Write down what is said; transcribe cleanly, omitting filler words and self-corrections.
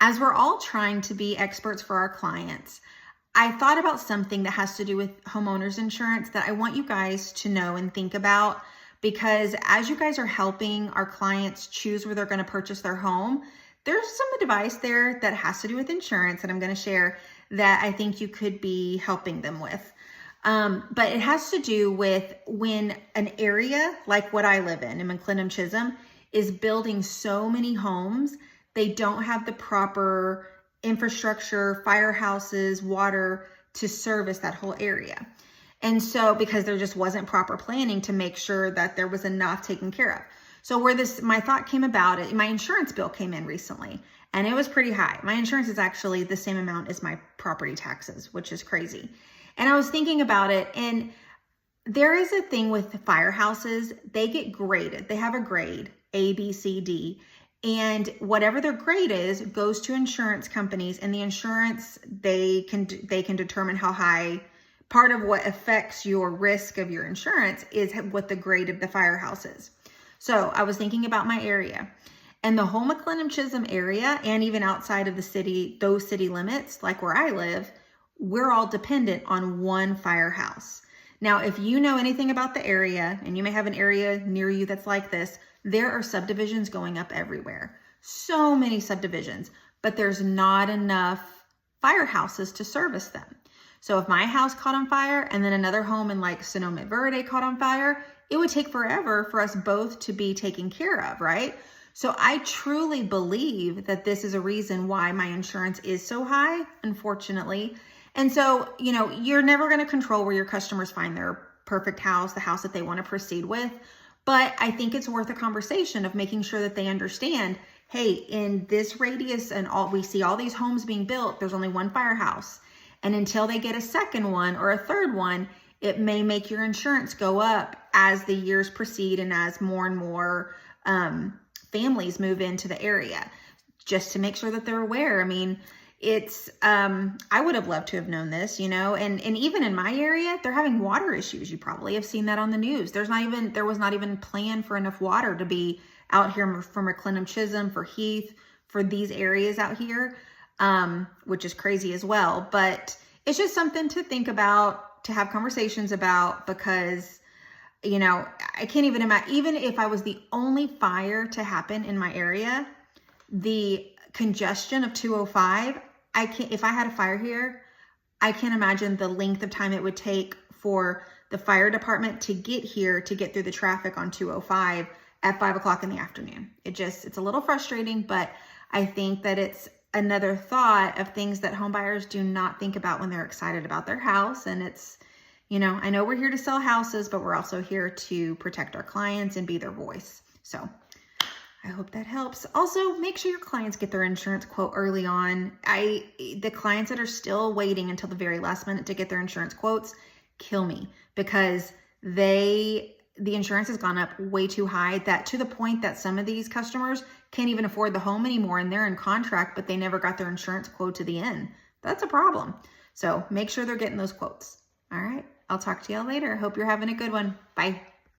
As we're all trying to be experts for our clients, I thought about something that has to do with homeowners insurance that I want you guys to know and think about, because as you guys are helping our clients choose where they're going to purchase their home, there's some advice there that has to do with insurance that I'm going to share that I think you could be helping them with. But it has to do with when an area like what I live in McLennan Chisholm, is building so many homes, they don't have the proper infrastructure, firehouses, water to service that whole area. And so, because there just wasn't proper planning to make sure that there was enough taken care of. So my thought came about it, my insurance bill came in recently and it was pretty high. My insurance is actually the same amount as my property taxes, which is crazy. And I was thinking about it, and there is a thing with the firehouses, they get graded. They have a grade, A, B, C, D. And whatever their grade is goes to insurance companies, and the insurance, they can determine how high. Part of what affects your risk of your insurance is what the grade of the firehouse is. So I was thinking about my area, and the whole McLennan Chisholm area, and even outside of the city, those city limits, like where I live, we're all dependent on one firehouse. Now, if you know anything about the area, and you may have an area near you that's like this, there are subdivisions going up everywhere. So many subdivisions, but there's not enough firehouses to service them. So if my house caught on fire and then another home in like Sonoma Verde caught on fire, it would take forever for us both to be taken care of, right? So I truly believe that this is a reason why my insurance is so high, unfortunately. And so, you're never going to control where your customers find their perfect house, the house that they want to proceed with. But I think it's worth a conversation of making sure that they understand, hey, in this radius and we see all these homes being built, there's only one firehouse. And until they get a second one or a third one, it may make your insurance go up as the years proceed and as more and more families move into the area, just to make sure that they're aware. I mean, it's, I would have loved to have known this, and even in my area, they're having water issues. You probably have seen that on the news. There was not even planned for enough water to be out here for McLennan Chisholm, for Heath, for these areas out here, which is crazy as well. But it's just something to think about, to have conversations about, because, I can't even imagine, even if I was the only fire to happen in my area, the congestion of 205, if I had a fire here, I can't imagine the length of time it would take for the fire department to get here, to get through the traffic on 205 at 5 o'clock in the afternoon. It's a little frustrating, but I think that it's another thought of things that home buyers do not think about when they're excited about their house. And it's, I know we're here to sell houses, but we're also here to protect our clients and be their voice. So I hope that helps. Also, make sure your clients get their insurance quote early on. The clients that are still waiting until the very last minute to get their insurance quotes kill me, because the insurance has gone up way too high, that to the point that some of these customers can't even afford the home anymore, and they're in contract, but they never got their insurance quote to the end. That's a problem. So make sure they're getting those quotes. All right. I'll talk to y'all later. Hope you're having a good one. Bye.